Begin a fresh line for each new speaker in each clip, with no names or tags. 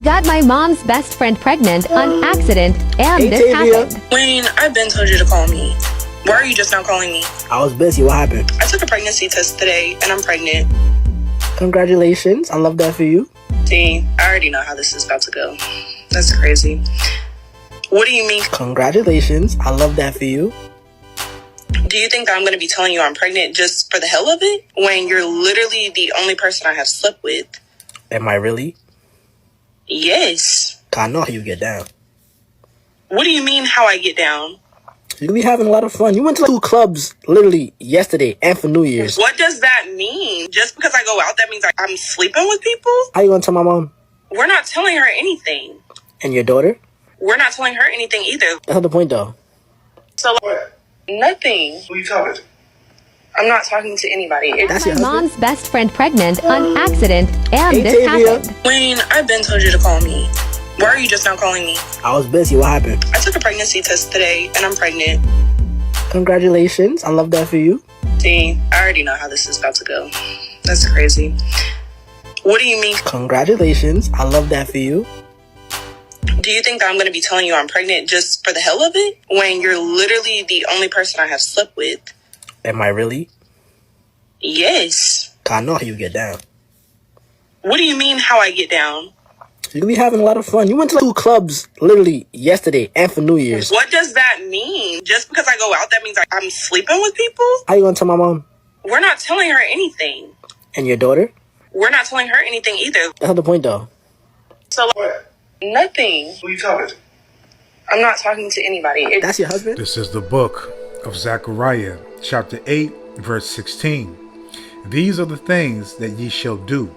Got my mom's best friend pregnant on accident, and
Hey,
this
Tavia.
happened.
Wayne, I've been told you to call me. Why are you just now calling me?
I was busy. What happened?
I took a pregnancy test today, and I'm pregnant.
Congratulations. I love that for you.
See, I already know how this is about to go. That's crazy. What do you mean?
Congratulations. I love that for you.
Do you think that I'm going to be telling you I'm pregnant just for the hell of it? When you're literally the only person I have slept with.
Am I really?
Yes.
I know how you get down.
What do you mean how I get down?
You'll be having a lot of fun. You went to 2 clubs literally yesterday and for New Year's.
What does that mean? Just because I go out, that means I'm sleeping with people?
How you gonna tell my mom?
We're not telling her anything.
And your daughter?
We're not telling her anything either.
That's not the point though.
So,
What?
nothing.
Who you talking to?
I'm not talking to anybody.
That's
My
your husband?
mom's best friend pregnant on accident, and
Hey,
this
Tavia.
happened.
Wayne, I've been told you to call me. Why are you just now calling me?
I was busy. What happened?
I took a pregnancy test today, and I'm pregnant.
Congratulations. I love that for you.
See, I already know how this is about to go. That's crazy. What do you mean?
Congratulations. I love that for you.
Do you think that I'm going to be telling you I'm pregnant just for the hell of it? When you're literally the only person I have slept with.
Am I really?
Yes.
I know how you get down.
What do you mean how I get down?
You'll be having a lot of fun. You went to 2 clubs literally yesterday and for New Year's.
What does that mean? Just because I go out, that means I'm sleeping with people?
How you gonna tell my mom?
We're not telling her anything.
And your daughter?
We're not telling her anything either.
That's not the point though.
So,
What?
nothing.
Who you talking to?
I'm not talking to anybody.
That's your husband?
This is the book of Zechariah, chapter 8, verse 16. These are the things that ye shall do.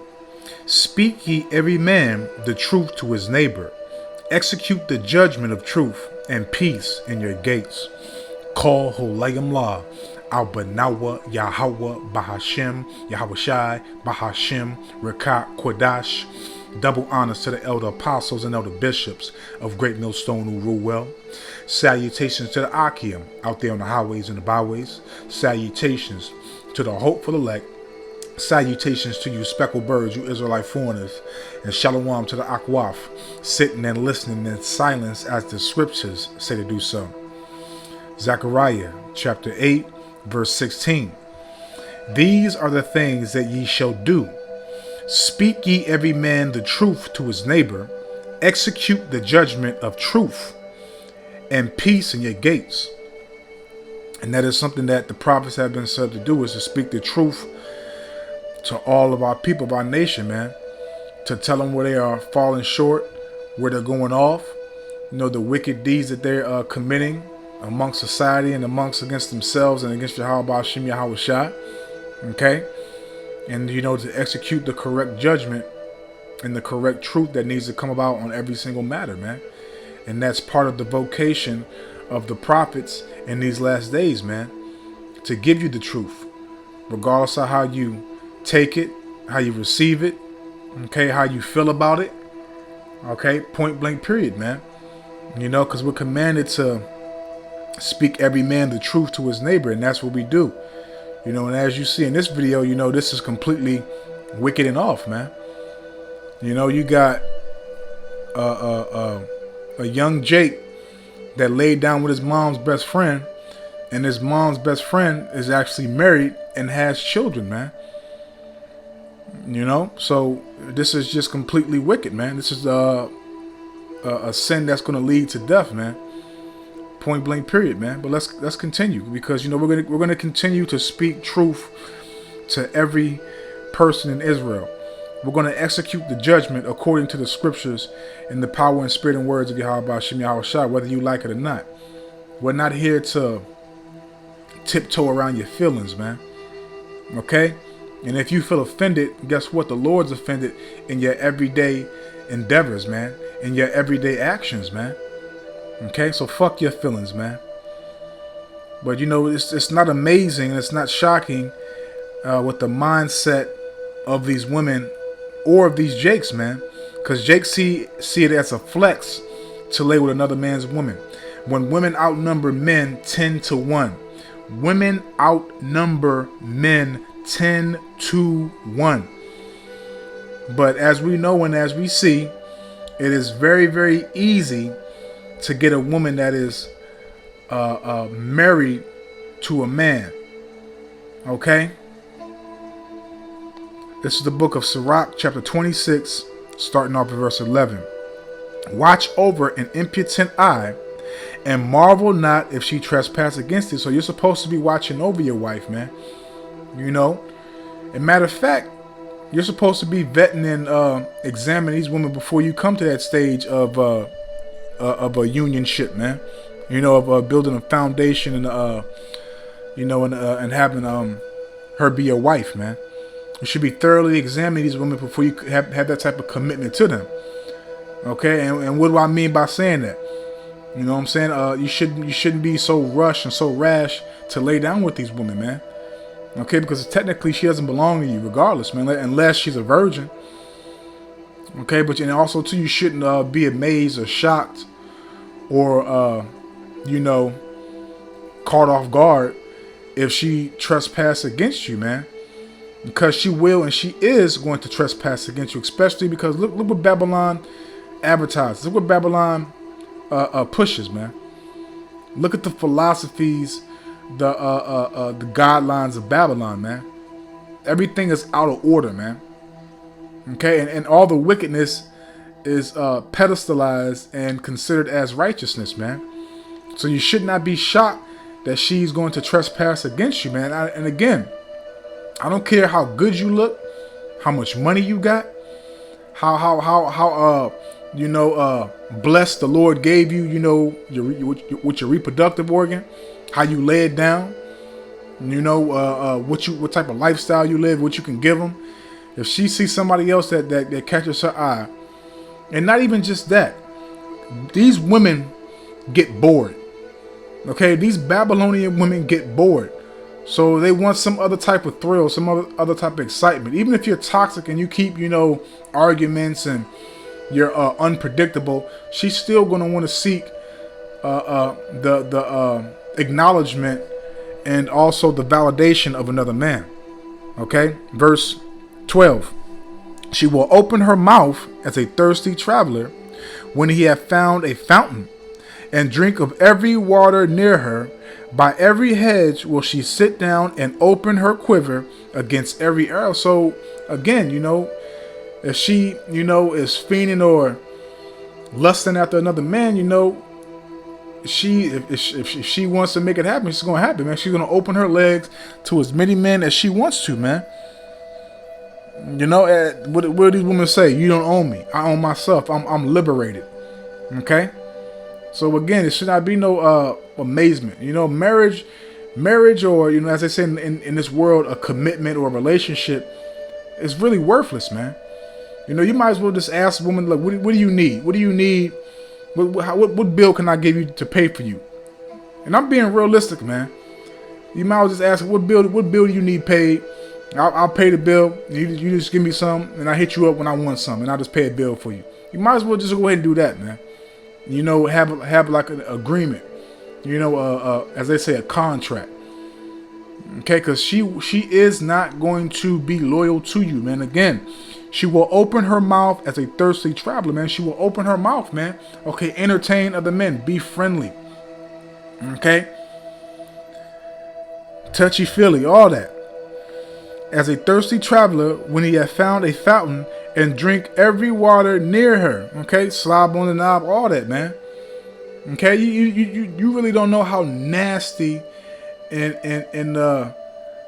Speak ye every man the truth to his neighbor. Execute the judgment of truth and peace in your gates. Call Holayim La, Al-Banawa, Yahweh, Bahashem, Yahushai, Bahashem, Rekat, Kodash. Double honors to the elder apostles and elder bishops of Great Millstone who rule well. Salutations to the Akim out there on the highways and the byways. Salutations to the hopeful elect. Salutations to you speckled birds, you Israelite foreigners. And shalom to the Akwaf, sitting and listening in silence as the scriptures say to do so. Zechariah chapter 8 verse 16. These are the things that ye shall do. Speak ye every man the truth to his neighbor. Execute the judgment of truth and peace in your gates. And that is something that the prophets have been said to do, is to speak the truth to all of our people, of our nation, man. To tell them where they are falling short, where they're going off. You know, the wicked deeds that they're committing amongst society and amongst against themselves and against Yahweh Shem Yahweh Shai. Okay? And, you know, to execute the correct judgment and the correct truth that needs to come about on every single matter, man. And that's part of the vocation of the prophets in these last days, man. To give you the truth, regardless of how you take it, how you receive it, okay, how you feel about it, okay, point blank period, man. You know, because we're commanded to speak every man the truth to his neighbor, and that's what we do. You know, and as you see in this video, you know, this is completely wicked and off, man. You know, you got a young Jake that laid down with his mom's best friend, and his mom's best friend is actually married and has children, man. You know, so this is just completely wicked, man. This is a sin that's going to lead to death, man. Point blank period, man. But let's continue, because you know we're gonna continue to speak truth to every person in Israel. We're going to execute the judgment according to the scriptures in the power and spirit and words of Yahweh Shem Yahweh Shai, whether you like it or not. We're not here to tiptoe around your feelings, man. Okay? And if you feel offended, guess what? The Lord's offended in your everyday endeavors, man. In your everyday actions, man. Okay? So fuck your feelings, man. But you know, it's not amazing and it's not shocking with the mindset of these women or of these Jakes, man. Because Jakes see it as a flex to lay with another man's woman. When women outnumber men 10 to 1. Women outnumber men 10 to 1. But as we know and as we see, It is very, very easy to get a woman that is married to a man. Okay? This is the book of Sirach, chapter 26, starting off at verse 11. Watch over an impotent eye, and marvel not if she trespass against it. So you're supposed to be watching over your wife, man. You know? And matter of fact, you're supposed to be vetting and examining these women before you come to that stage of a unionship, man. You know, of building a foundation and and having her be your wife, man. You should be thoroughly examining these women before you have that type of commitment to them. Okay, and what do I mean by saying that? You know what I'm saying? You shouldn't be so rushed and so rash to lay down with these women, man. Okay, because technically she doesn't belong to you, regardless, man, unless she's a virgin. Okay, but and also too, you shouldn't be amazed or shocked or caught off guard if she trespass against you, man. Because she will and she is going to trespass against you, especially because look what Babylon advertises. Look what Babylon pushes, man. Look at the philosophies, the guidelines of Babylon, man. Everything is out of order, man. Okay, and all the wickedness is pedestalized and considered as righteousness, man. So you should not be shocked that she's going to trespass against you, man. And again, I don't care how good you look, how much money you got, how blessed the Lord gave you, with your reproductive organ, how you lay it down, what type of lifestyle you live, what you can give them. If she sees somebody else that catches her eye, and not even just that, these women get bored. Okay, these Babylonian women get bored. So they want some other type of thrill, some other type of excitement. Even if you're toxic and you keep, arguments and you're unpredictable, she's still going to want to seek the acknowledgement and also the validation of another man. Okay, verse 12. She will open her mouth as a thirsty traveler when he hath found a fountain, and drink of every water near her. By every hedge will she sit down and open her quiver against every arrow. So again, if she, is fiending or lusting after another man, if she wants to make it happen, it's going to happen, man. She's going to open her legs to as many men as she wants to, man. What do these women say? You don't own me. I own myself. I'm liberated. Okay? So again, it should not be no amazement. Marriage or, as they say in this world, a commitment or a relationship is really worthless, man. You might as well just ask a woman, like, what do you need? What do you need? What bill can I give you to pay for you? And I'm being realistic, man. You might as well just ask, what bill do you need paid? I'll pay the bill. You just give me some, and I hit you up when I want some, and I'll just pay a bill for you. You might as well just go ahead and do that, man. Have like an agreement. As they say, a contract. Okay, because she is not going to be loyal to you, man. Again, she will open her mouth as a thirsty traveler, man. She will open her mouth, man. Okay, entertain other men. Be friendly. Okay? Touchy-feely, all that. As a thirsty traveler, when he hath found a fountain, and drink every water near her. Okay, slob on the knob, all that, man. Okay, you really don't know how nasty and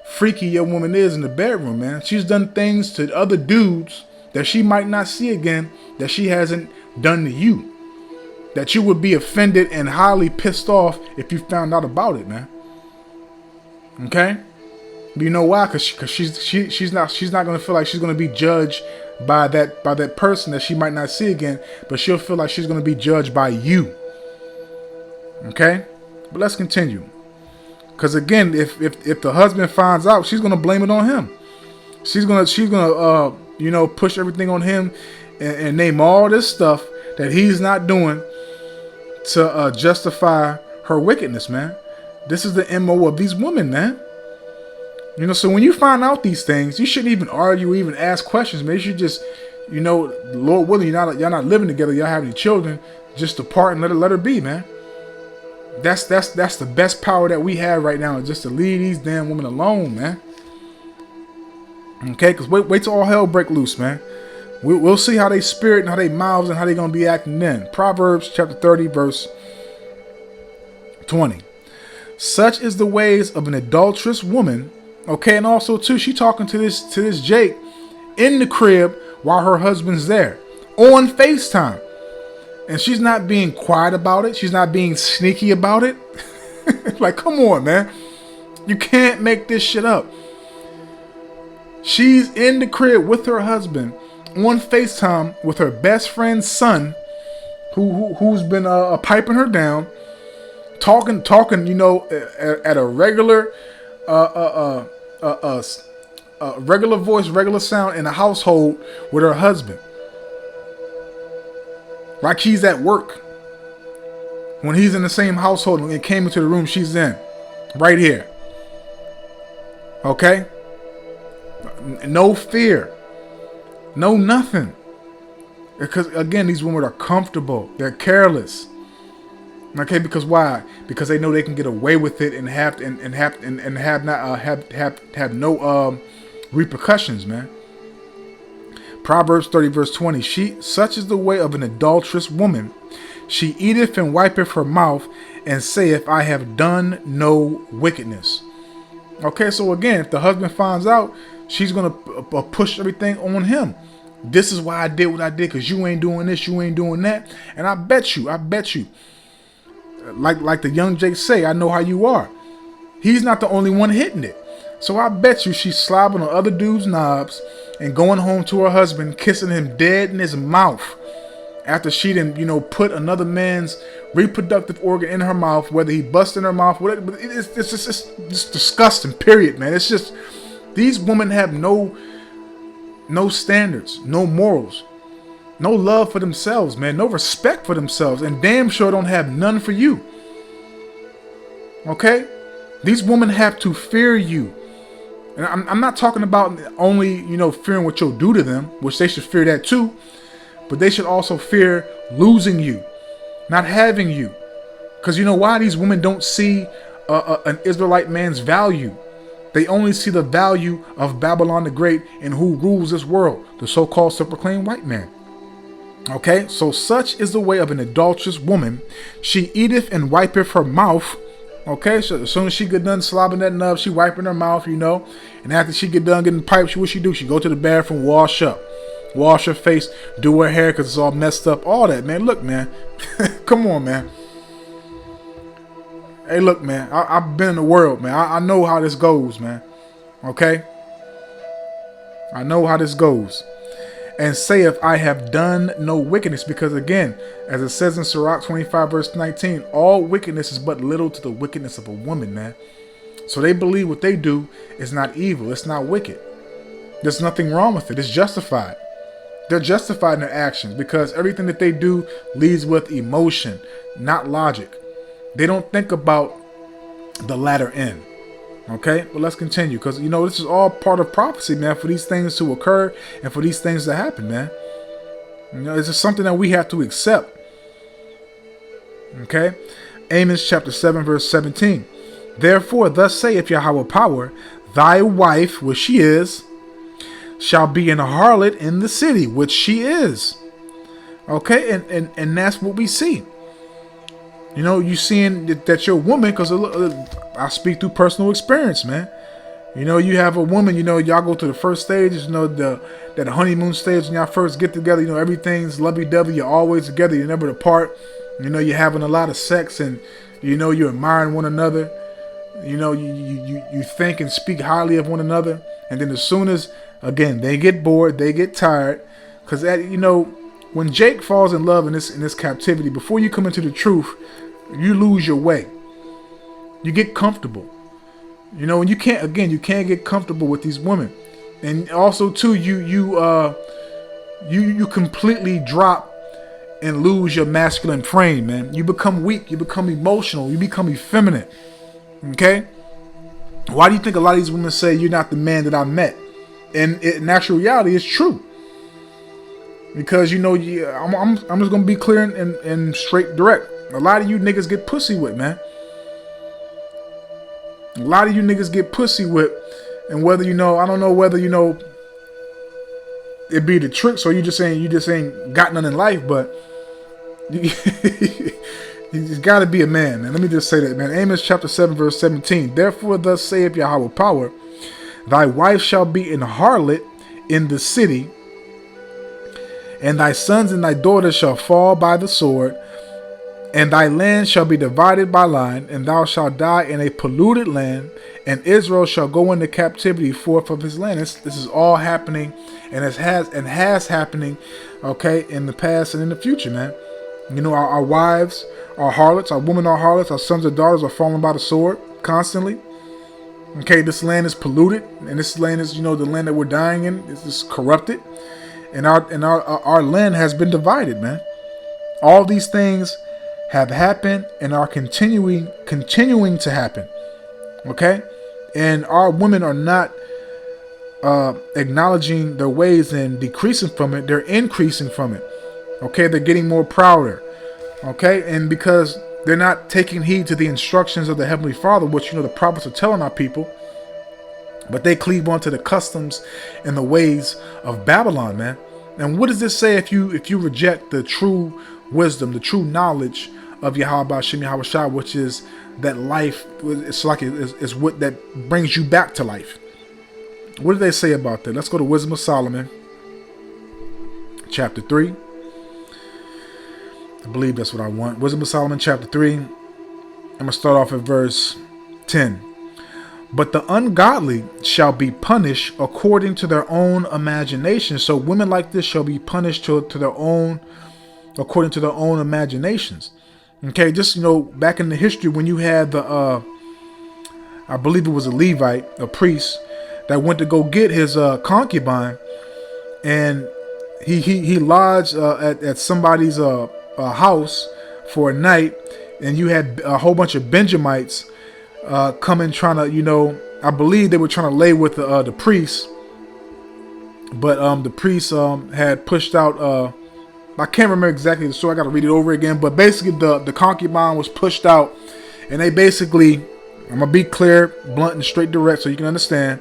freaky your woman is in the bedroom, man. She's done things to other dudes that she might not see again, that she hasn't done to you. That you would be offended and highly pissed off if you found out about it, man. Okay? But you know why? Because she's not gonna feel like she's gonna be judged by that person that she might not see again, but she'll feel like she's gonna be judged by you. Okay? But let's continue. Because again, if the husband finds out, she's gonna blame it on him. She's gonna push everything on him and name all this stuff that he's not doing to justify her wickedness, man. This is the MO of these women, man. So when you find out these things, you shouldn't even argue, even ask questions, man. You should just, you know, Lord willing, y'all not living together, y'all have any children, just depart and let her be, man. That's the best power that we have right now, is just to leave these damn women alone, man. Okay, because wait till all hell break loose, man. We'll see how they spirit and how they mouths and how they gonna be acting then. Proverbs chapter 30, verse 20. Such is the ways of an adulterous woman. Okay, and also too, she talking to this Jake in the crib while her husband's there on FaceTime. And she's not being quiet about it. She's not being sneaky about it. Like, come on, man. You can't make this shit up. She's in the crib with her husband on FaceTime with her best friend's son, who's been piping her down, talking, you know, at a regular regular voice, regular sound in the household with her husband. Like he's at work. When he's in the same household and came into the room she's in. Right here. Okay? No fear. No nothing. Because again, these women are comfortable. They're careless. Okay, because why? Because they know they can get away with it and have no repercussions, man. Proverbs 30 verse 20. Such is the way of an adulterous woman. She eateth and wipeth her mouth, and saith, I have done no wickedness. Okay, so again, if the husband finds out, she's gonna push everything on him. This is why I did what I did, because you ain't doing this, you ain't doing that. And I bet you, like the young Jake say, I know how you are. He's not the only one hitting it. So I bet you she's slobbing on other dudes' knobs and going home to her husband, kissing him dead in his mouth after she didn't, you know, put another man's reproductive organ in her mouth, whether he busted in her mouth, whatever. It's just disgusting, period, man. It's just, these women have no standards, no morals, no love for themselves, man, no respect for themselves, and damn sure don't have none for you. Okay? These women have to fear you. And I'm not talking about only, you know, fearing what you'll do to them, which they should fear that too, but they should also fear losing you, not having you. Because you know why? These women don't see an Israelite man's value. They only see the value of Babylon the Great and who rules this world, the so-called self-proclaimed white man. Okay, so such is the way of an adulterous woman. She eateth and wipeth her mouth. Okay, so as soon as she get done slobbing that nub, she wiping her mouth, you know. And after she get done getting piped, what she do? She go to the bathroom, wash up, wash her face, do her hair because it's all messed up, all that, man. Look, man, come on, man. Hey, look, man, I've been in the world, man. I know how this goes, man. Okay, I know how this goes. And saith, I have done no wickedness, because again, as it says in Sirach 25 verse 19, all wickedness is but little to the wickedness of a woman, man. So they believe what they do is not evil, it's not wicked. There's nothing wrong with it, it's justified. They're justified in their actions because everything that they do leads with emotion, not logic. They don't think about the latter end. Okay, but let's continue, because you know this is all part of prophecy, man, for these things to occur and for these things to happen, man. You know, it's just something that we have to accept. Okay, Amos chapter 7 verse 17. Therefore, thus saith Yahweh power, thy wife, which she is, shall be an harlot in the city, which she is. Okay, and that's what we see. You know, you seeing that your woman, because I speak through personal experience, man. You know, you have a woman, you know, y'all go to the first stages, you know, that honeymoon stage when y'all first get together, you know, everything's lovey-dovey, you're always together, you're never apart. You know, you're having a lot of sex and, you know, you're admiring one another. You know, you think and speak highly of one another. And then as soon as, again, they get bored, they get tired. Because, you know, when Jake falls in love in this captivity, before you come into the truth, you lose your way. You get comfortable. You know, and you can't get comfortable with these women. And also too, you completely drop and lose your masculine frame, man. You become weak, you become emotional, you become effeminate. Okay? Why do you think a lot of these women say you're not the man that I met? And in actual reality, it's true. Because I'm just gonna be clear and straight direct. A lot of you niggas get pussy whipped, man. A lot of you niggas get pussy whipped, and whether I don't know whether it be the tricks or you just ain't got none in life, but you just gotta be a man, man. Let me just say that, man. Amos chapter 7 verse 17. Therefore thus saith Yahweh power, thy wife shall be an harlot in the city, and thy sons and thy daughters shall fall by the sword, and thy land shall be divided by line, and thou shalt die in a polluted land, and Israel shall go into captivity forth of his land. This is all happening, and has happening, okay, in the past and in the future, man. Our wives are harlots, our women are harlots, our sons and daughters are falling by the sword constantly. Okay, this land is polluted, and this land is, the land that we're dying in is corrupted, and our land has been divided, man. All these things have happened and are continuing to happen. Okay, and our women are not acknowledging their ways and decreasing from it; they're increasing from it. Okay, they're getting more prouder. Okay, and because they're not taking heed to the instructions of the Heavenly Father, which the prophets are telling our people, but they cleave onto the customs and the ways of Babylon, man. And what does this say if you reject the true wisdom, the true knowledge of Yahweh Hashem Yahweh Shai, which is that life? It's what that brings you back to life. What do they say about that? Let's go to Wisdom of Solomon, chapter 3. I believe that's what I want. Wisdom of Solomon, chapter 3. I'm going to start off at verse 10. But the ungodly shall be punished according to their own imagination. So women like this shall be punished according to their own imaginations. Okay, just back in the history when you had the I believe it was a Levite, a priest, that went to go get his concubine, and he lodged at somebody's house for a night, and you had a whole bunch of Benjamites coming trying to, I believe they were trying to lay with the priest, but the priest had pushed out. I can't remember exactly the story. I got to read it over again. But basically, the concubine was pushed out, and they basically, I'm gonna be clear, blunt, and straight direct, so you can understand.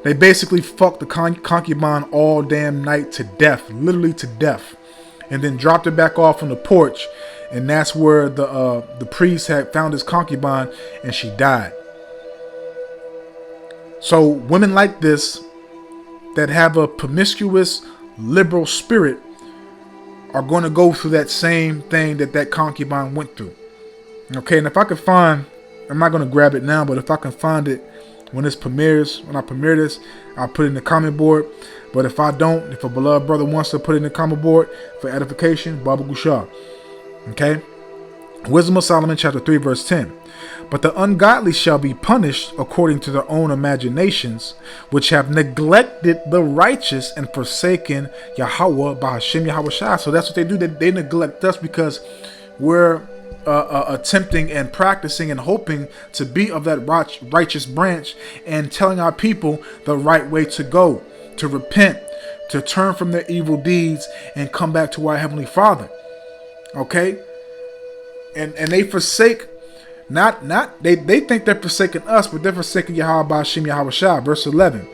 They basically fucked the concubine all damn night to death, literally to death, and then dropped it back off on the porch, and that's where the priest had found his concubine, and she died. So women like this that have a promiscuous, liberal spirit are going to go through that same thing that concubine went through. Okay, and if I could find, I'm not going to grab it now, but if I can find it when I premiere this, I'll put it in the comment board. But if I don't, if a beloved brother wants to put it in the comment board for edification, Baba Gushar. Okay, Wisdom of Solomon chapter 3 verse 10. But the ungodly shall be punished according to their own imaginations, which have neglected the righteous and forsaken Yahweh by Hashem Yahweh Shai. So that's what they do. They neglect us because we're attempting and practicing and hoping to be of that righteous branch and telling our people the right way to go, to repent, to turn from their evil deeds and come back to our Heavenly Father. Okay? And they forsake, they think they're forsaking us, but they're forsaking Yahweh by Hashem Yahweh Shai. Verse 11.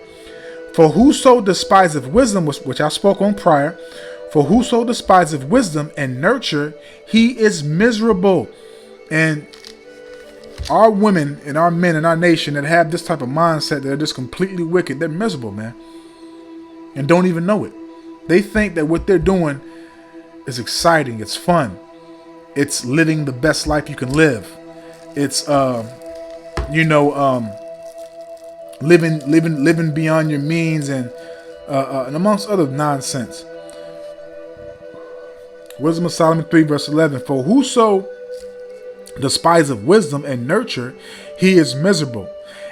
For whoso despiseth wisdom, which I spoke on prior, for whoso despiseth wisdom and nurture, he is miserable. And our women and our men and our nation that have this type of mindset, that are just completely wicked, they're miserable, man. And don't even know it. They think that what they're doing is exciting, it's fun. It's living the best life you can live. It's living beyond your means and amongst other nonsense. Wisdom of Solomon 3 verse 11. For whoso despiseth wisdom and nurture, he is miserable,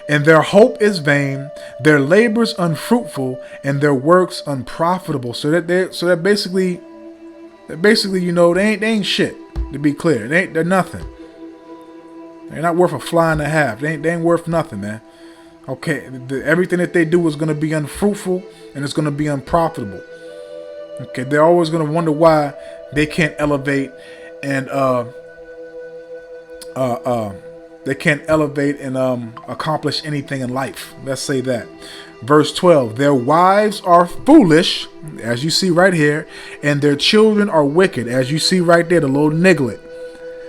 and their hope is vain, their labors unfruitful, and their works unprofitable. So that basically, they ain't shit. To be clear, they're nothing. They're not worth a fly and a half. They ain't worth nothing, man. Okay, everything that they do is going to be unfruitful and it's going to be unprofitable. Okay, they're always going to wonder why they can't elevate and they can't elevate and accomplish anything in life. Let's say that. Verse 12, their wives are foolish, as you see right here, and their children are wicked, as you see right there, the little nigglet.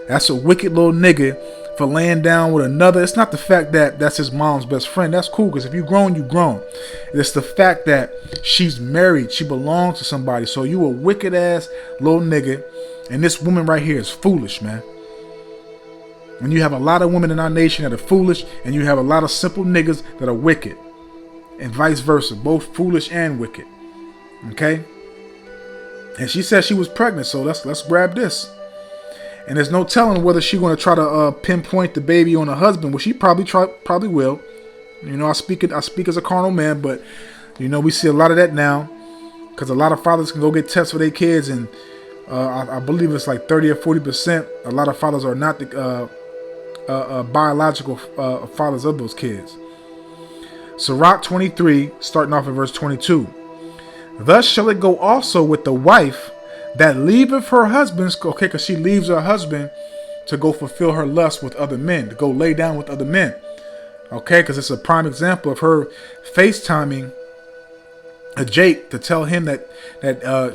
That's a wicked little nigga for laying down with another. It's not the fact that that's his mom's best friend. That's cool, because if you grown, you grown. It's the fact that she's married. She belongs to somebody. So you a wicked ass little nigga, and this woman right here is foolish, man. And you have a lot of women in our nation that are foolish, and you have a lot of simple niggas that are wicked. And vice versa, both foolish and wicked. Okay? And she said she was pregnant, so let's grab this. And there's no telling whether she's going to try to pinpoint the baby on her husband. Well, she probably will. You know, I speak as a carnal man, but you know, we see a lot of that now, because a lot of fathers can go get tests for their kids, and I believe it's like 30 or 40%. A lot of fathers are not the biological fathers of those kids. Sirach 23, starting off at verse 22. Thus shall it go also with the wife that leaveth her husband, okay, because she leaves her husband to go fulfill her lust with other men, to go lay down with other men. Okay, because it's a prime example of her FaceTiming Jake to tell him that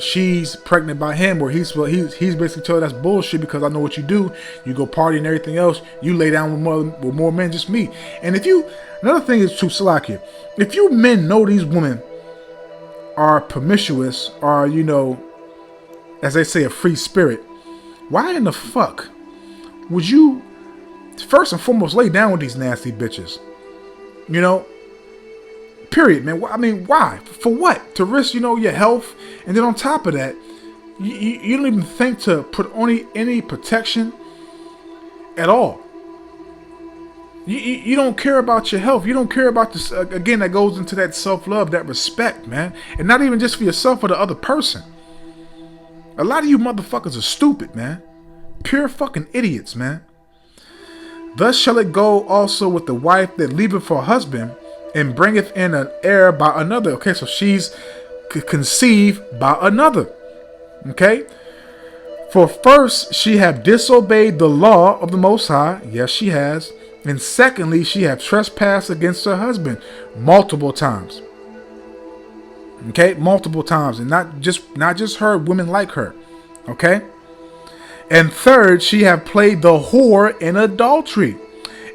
she's pregnant by him, or he's basically told her that's bullshit, because I know what you do. You go party and everything else. You lay down with more men, just me. And another thing is too, Salakia, if you men know these women are promiscuous, or, you know, as they say, a free spirit, why in the fuck would you first and foremost lay down with these nasty bitches? You know, period, man. I mean, why? For what? To risk, you know, your health, and then on top of that, you don't even think to put on any protection at all. You don't care about your health. You don't care about this. Again, that goes into that self-love, that respect, man. And not even just for yourself, or the other person. A lot of you motherfuckers are stupid, man. Pure fucking idiots, man. Thus shall it go also with the wife that leaveth her husband, and bringeth in an heir by another. Okay, so she's conceived by another. Okay. For first, she have disobeyed the law of the Most High. Yes, she has. And secondly, she have trespassed against her husband multiple times. Okay, multiple times, and not just her, women like her. Okay. And third, she have played the whore in adultery,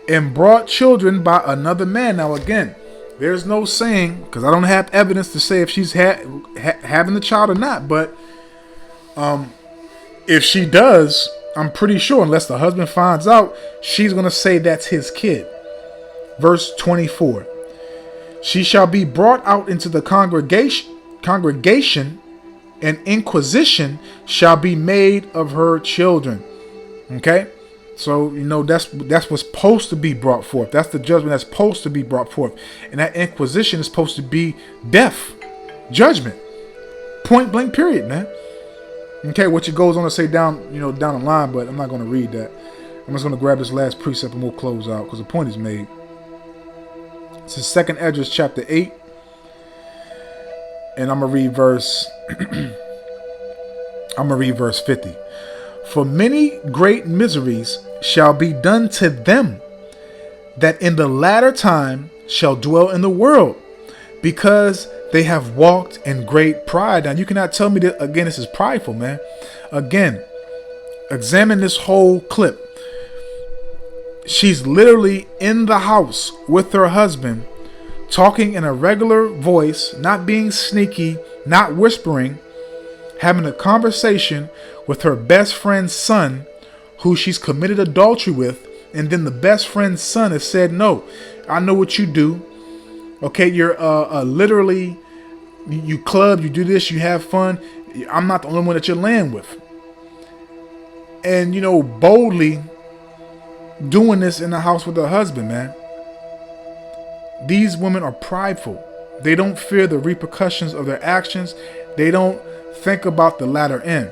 and brought children by another man. Now again, there's no saying, because I don't have evidence to say if she's having the child or not. But if she does, I'm pretty sure, unless the husband finds out, she's going to say that's his kid. Verse 24. She shall be brought out into the congregation, and inquisition shall be made of her children. Okay? So, you know, that's what's supposed to be brought forth. That's the judgment that's supposed to be brought forth. And that inquisition is supposed to be death. Judgment. Point blank period, man. Okay, which it goes on to say down the line, but I'm not going to read that. I'm just going to grab this last precept and we'll close out, because the point is made. This is 2nd Esdras chapter 8. And I'm going to read verse 50. For many great miseries shall be done to them that in the latter time shall dwell in the world, because they have walked in great pride. Now, you cannot tell me that, again, this is prideful, man. Again, examine this whole clip. She's literally in the house with her husband, talking in a regular voice, not being sneaky, not whispering, having a conversation with her best friend's son, who she's committed adultery with. And then the best friend's son has said, no, I know what you do. Okay, you're literally, you club, you do this, you have fun. I'm not the only one that you're laying with. And, you know, boldly doing this in the house with her husband, man. These women are prideful. They don't fear the repercussions of their actions. They don't think about the latter end.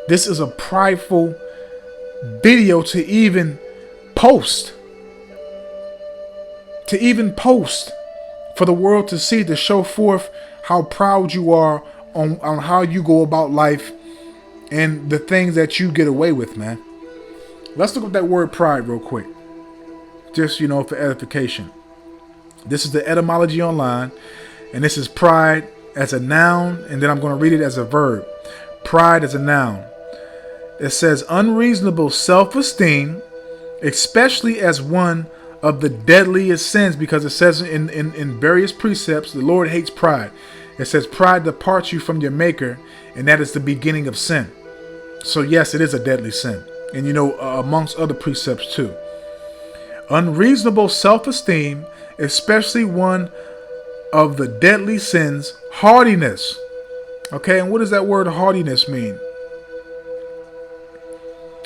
This is a prideful video to even post. For the world to see, to show forth how proud you are on how you go about life and the things that you get away with, man. Let's look up that word pride real quick. Just, for edification. This is the etymology online, and this is pride as a noun, and then I'm going to read it as a verb. Pride as a noun. It says unreasonable self-esteem, especially as one of the deadliest sins, because it says in various precepts, the Lord hates pride. It says pride departs you from your maker, and that is the beginning of sin. So yes, it is a deadly sin. And amongst other precepts too. Unreasonable self-esteem, especially one of the deadly sins, haughtiness. Okay, and what does that word haughtiness mean?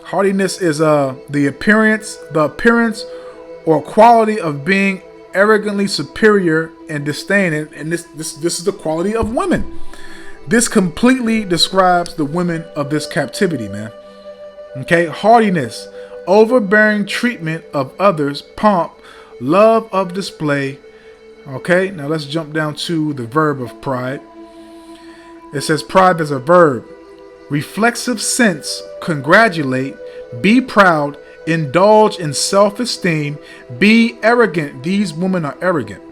Haughtiness is the appearance or quality of being arrogantly superior and disdain. And this is the quality of women. This completely describes the women of this captivity, man. Okay, haughtiness, overbearing treatment of others, pomp, love of display. Okay, now let's jump down to the verb of pride. It says pride as a verb. Reflexive sense, congratulate, be proud, indulge in self-esteem, be arrogant. These women are arrogant.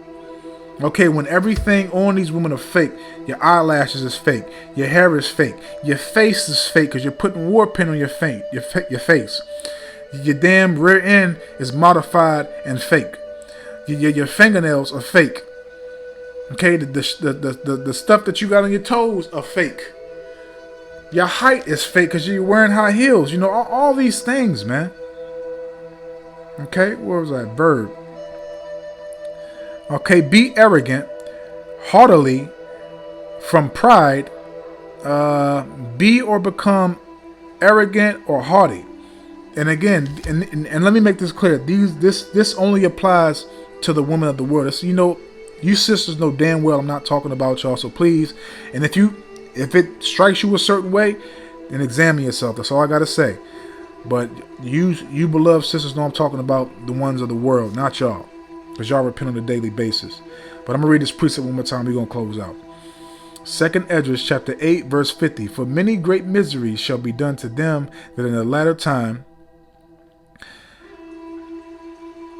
Okay, when everything on these women are fake, your eyelashes is fake, your hair is fake, your face is fake because you're putting war paint on your face. Your damn rear end is modified and fake. Your fingernails are fake. Okay, the stuff that you got on your toes are fake. Your height is fake because you're wearing high heels. All these things, man. Okay, where was that? Verb. Okay, be arrogant, haughtily, from pride, be or become arrogant or haughty. And again, and let me make this clear. This only applies to the women of the world. It's, you sisters know damn well I'm not talking about y'all. So please, and if it strikes you a certain way, then examine yourself. That's all I gotta say. But you beloved sisters know I'm talking about the ones of the world, not y'all, because y'all repent on a daily basis. But I'm gonna read this precept one more time. We're gonna close out. 2nd Esdras chapter 8 verse 50. For many great miseries shall be done to them that in the latter time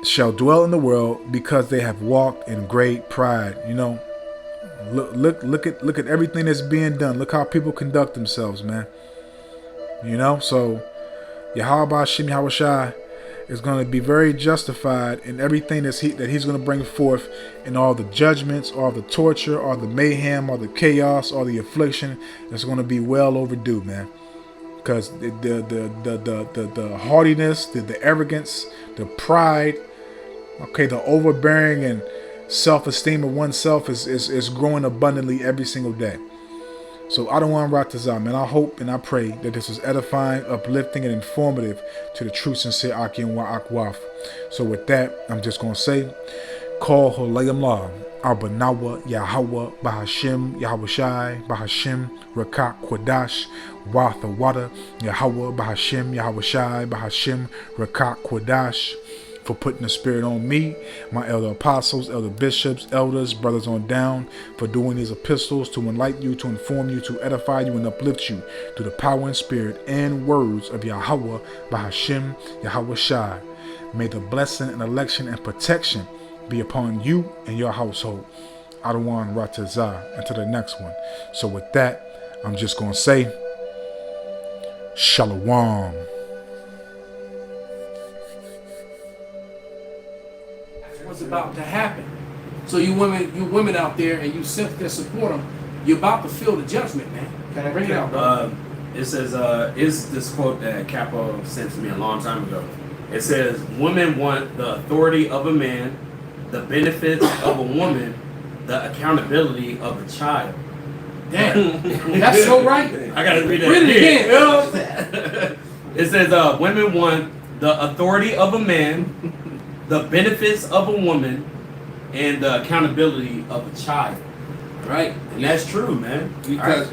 shall dwell in the world, because they have walked in great pride. Look at everything that's being done. Look how people conduct themselves, man. So Yahweh Shem Yahweh Shai is going to be very justified in everything that he's going to bring forth, in all the judgments, all the torture, all the mayhem, all the chaos, all the affliction. It's going to be well overdue, man. Because the haughtiness, the arrogance, the pride, okay, the overbearing and self-esteem of oneself is growing abundantly every single day. So I don't want to rock this out, man. I hope and I pray that this is edifying, uplifting, and informative to the true, sincere Aki and Wa'akwaf. So with that, I'm just going to say, Call Holayam La, Arbanawa, Yahweh, Bahashim, Yahweh Shai, Bahashim, Rakak, Kwadash, Watha Wada, Yahweh, Bahashim, Yahweh Shai, Bahashim, Rakak, Kwadash, for putting the Spirit on me, my elder apostles, elder bishops, elders, brothers on down, for doing these epistles to enlighten you, to inform you, to edify you, and uplift you through the power and spirit and words of Yahweh, Bahashim, Yahweh Shai. May the blessing and election and protection be upon you and your household. Adawan Ratazah, until the next one. So with that, I'm just going to say, Shalom.
What's about to happen. So you women out there, and you simply support them, you're about to feel the judgment, man. Can I bring it out, bro?
It says, is this quote that Capo sent to me a long time ago. It says, women want the authority of a man, the benefits of a woman, the accountability of a child.
Damn, that's so right.
I gotta read that.
Read it again.
It says, women want the authority of a man, the benefits of a woman, and the accountability of a child.
Right.
And that's true, man.
Because,